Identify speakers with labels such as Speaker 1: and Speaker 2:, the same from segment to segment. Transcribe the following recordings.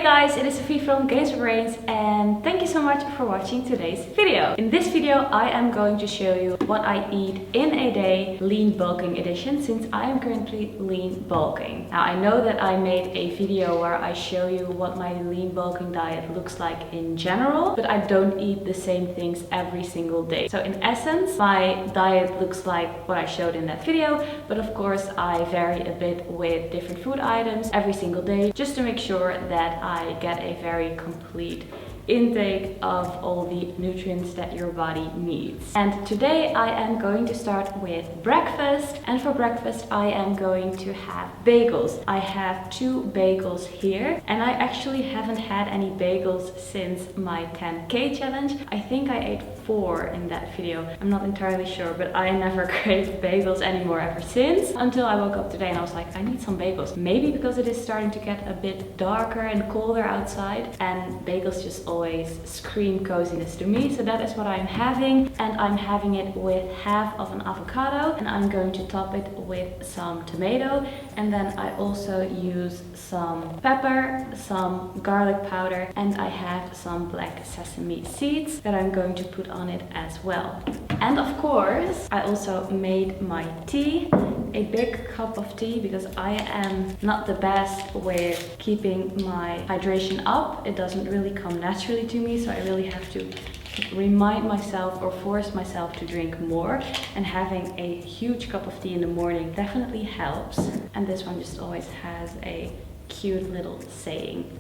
Speaker 1: Hey guys, it is Sophie from GAINSBYBRAINS and thank you so much for watching today's video. In this video I am going to show you what I eat in a day, lean bulking edition, since I am currently lean bulking. Now I know that I made a video where I show you what my lean bulking diet looks like in general, but I don't eat the same things every single day. So in essence, my diet looks like what I showed in that video, but of course I vary a bit with different food items every single day, just to make sure that I get a very complete intake of all the nutrients that your body needs. And today I am going to start with breakfast, and for breakfast I am going to have bagels. I have 2 bagels here, and I actually haven't had any bagels since my 10K challenge. I think I ate 4 in that video. I'm not entirely sure, but I never craved bagels anymore ever since, until I woke up today and I was like, I need some bagels. Maybe because it is starting to get a bit darker and colder outside, and bagels just always scream coziness to me. So that is what I'm having, and I'm having it with half of an avocado, and I'm going to top it with some tomato, and then I also use some pepper, some garlic powder, and I have some black sesame seeds that I'm going to put on it as well. And of course I also made my tea, a big cup of tea, because I am not the best with keeping my hydration up. It doesn't really come naturally to me, so I really have to remind myself or force myself to drink more, and having a huge cup of tea in the morning definitely helps. And this one just always has a cute little saying.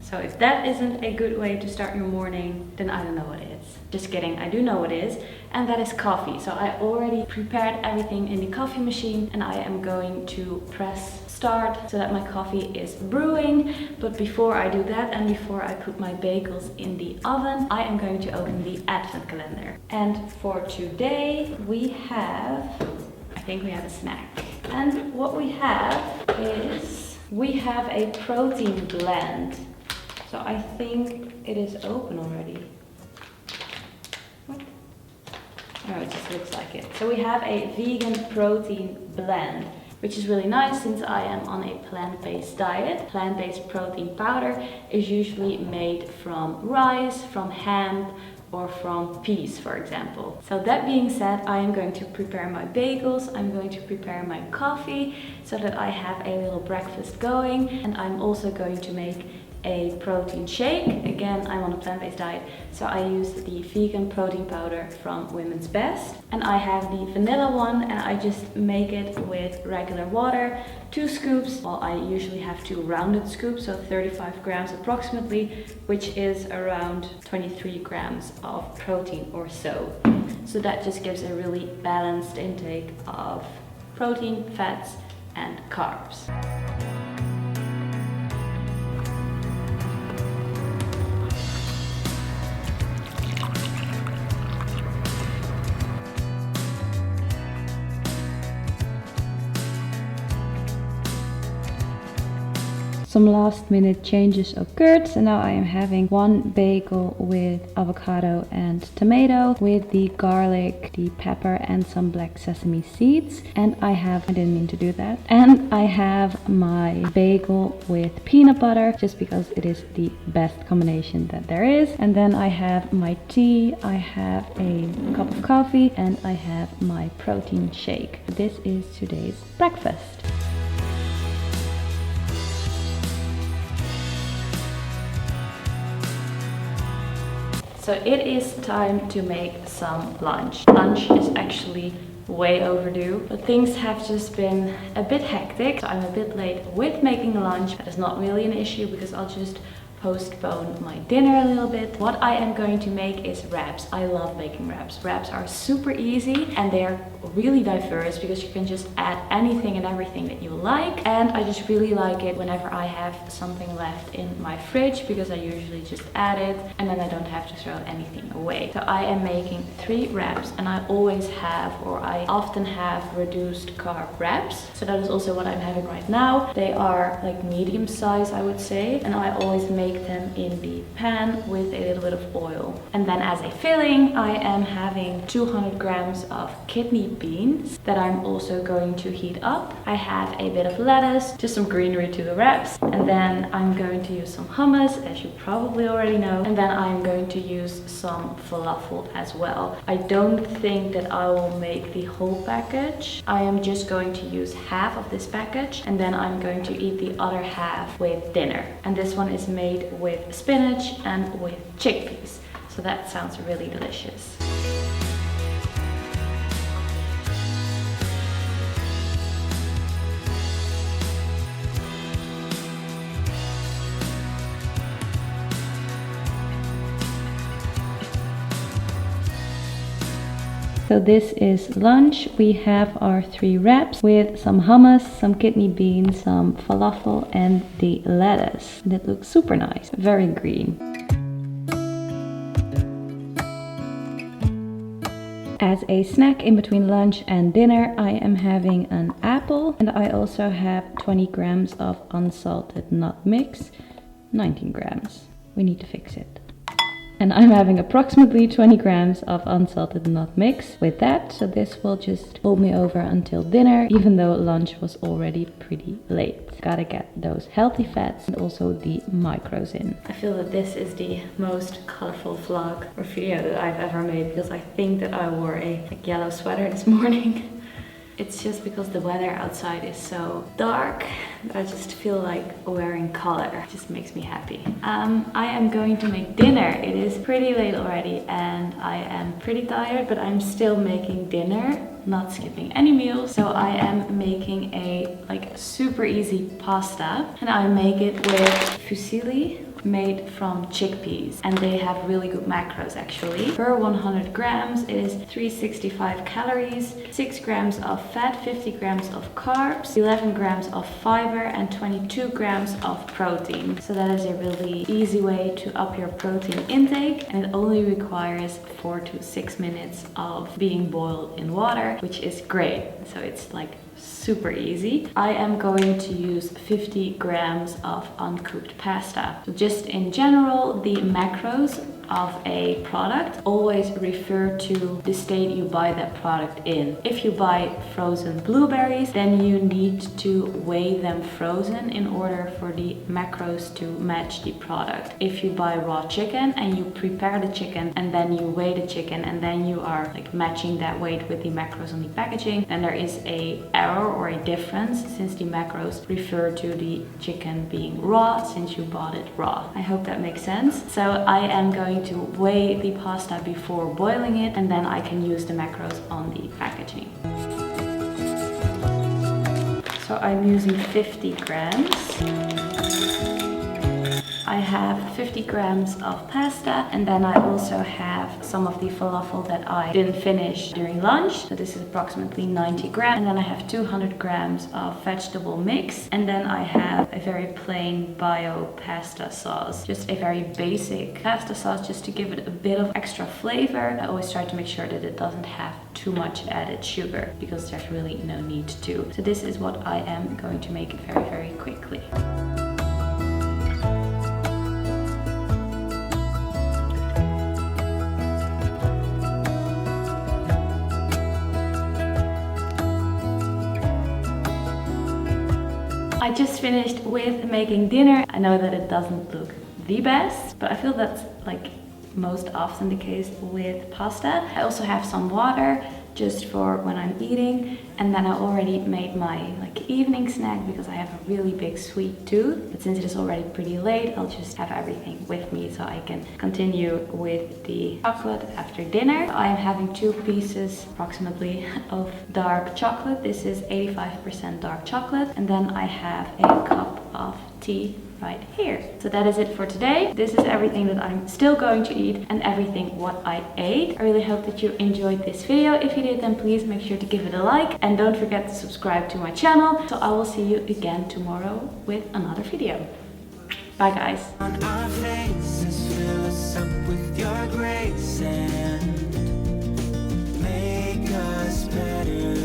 Speaker 1: So if that isn't a good way to start your morning, then I don't know what is. Just kidding, I do know what is, and that is coffee. So I already prepared everything in the coffee machine, and I am going to press start so that my coffee is brewing. But before I do that, and before I put my bagels in the oven, I am going to open the advent calendar. And for today we have, I think we have a snack. And what we have is, we have a protein blend. So I think it is open already. What? Oh, it just looks like it. So we have a vegan protein blend, which is really nice since I am on a plant-based diet. Plant-based protein powder is usually made from rice, from hemp, or from peas, for example. So that being said, I am going to prepare my bagels, I'm going to prepare my coffee so that I have a little breakfast going, and I'm also going to make a protein shake. Again, I'm on a plant-based diet, so I use the vegan protein powder from Women's Best, and I have the vanilla one, and I just make it with regular water, 2 scoops. Well, I usually have 2 rounded scoops, so 35 grams approximately, which is around 23 grams of protein or so. So that just gives a really balanced intake of protein, fats and carbs. Some last minute changes occurred, so now I am having 1 bagel with avocado and tomato, with the garlic, the pepper and some black sesame seeds. And I didn't mean to do that. And I have my bagel with peanut butter, just because it is the best combination that there is. And then I have my tea, I have a cup of coffee, and I have my protein shake. This is today's breakfast. So it is time to make some lunch. Lunch is actually way overdue, but things have just been a bit hectic. So I'm a bit late with making lunch. That is not really an issue because I'll just postpone my dinner a little bit. What I am going to make is wraps. I love making wraps. Wraps are super easy and they are really diverse because you can just add anything and everything that you like. And I just really like it whenever I have something left in my fridge, because I usually just add it and then I don't have to throw anything away. So I am making 3 wraps, and I always have, or I often have, reduced carb wraps. So that is also what I'm having right now. They are like medium size, I would say, and I always make bake them in the pan with a little bit of oil. And then as a filling, I am having 200 grams of kidney beans that I'm also going to heat up. I have a bit of lettuce, just some greenery to the wraps. And then I'm going to use some hummus, as you probably already know. And then I'm going to use some falafel as well. I don't think that I will make the whole package. I am just going to use half of this package, and then I'm going to eat the other half with dinner. And this one is made with spinach and with chickpeas. So that sounds really delicious. So this is lunch. We have our 3 wraps with some hummus, some kidney beans, some falafel, and the lettuce. And it looks super nice, very green. As a snack in between lunch and dinner, I am having an apple, and I also have 20 grams of unsalted nut mix, 19 grams. We need to fix it. And I'm having approximately 20 grams of unsalted nut mix with that, so this will just hold me over until dinner, even though lunch was already pretty late. Gotta get those healthy fats and also the micros in. I feel that this is the most colorful vlog or video that I've ever made, because I think that I wore a yellow sweater this morning. It's just because the weather outside is so dark that I just feel like wearing color. It just makes me happy. I am going to make dinner. It is pretty late already and I am pretty tired, but I'm still making dinner, not skipping any meals. So I am making a super easy pasta, and I make it with fusilli made from chickpeas, and they have really good macros actually. Per 100 grams it is 365 calories, 6 grams of fat, 50 grams of carbs, 11 grams of fiber, and 22 grams of protein. So that is a really easy way to up your protein intake, and it only requires 4 to 6 minutes of being boiled in water, which is great. So it's super easy. I am going to use 50 grams of uncooked pasta. So just in general, the macros of a product always refer to the state you buy that product in. If you buy frozen blueberries, then you need to weigh them frozen in order for the macros to match the product. If you buy raw chicken and you prepare the chicken and then you weigh the chicken and then you are matching that weight with the macros on the packaging, then there is a error or a difference, since the macros refer to the chicken being raw since you bought it raw. I hope that makes sense. So I am going to weigh the pasta before boiling it, and then I can use the macros on the packaging. So I'm using 50 grams. I have 50 grams of pasta, and then I also have some of the falafel that I didn't finish during lunch. So this is approximately 90 grams. And then I have 200 grams of vegetable mix. And then I have a very plain bio pasta sauce. Just a very basic pasta sauce, just to give it a bit of extra flavor. I always try to make sure that it doesn't have too much added sugar, because there's really no need to. So this is what I am going to make very, very quickly. I just finished with making dinner. I know that it doesn't look the best, but I feel that's most often the case with pasta. I also have some water just for when I'm eating, and then I already made my evening snack because I have a really big sweet tooth. But since it is already pretty late, I'll just have everything with me so I can continue with the chocolate after dinner. I am having 2 pieces approximately of dark chocolate. This is 85% dark chocolate, and then I have a cup of tea right here. So that is it for today. This is everything that I'm still going to eat and everything what I ate. I really hope that you enjoyed this video. If you did, then please make sure to give it a like, and don't forget to subscribe to my channel. So I will see you again tomorrow with another video. Bye guys. On our faces, fill us up with your grace and make us better.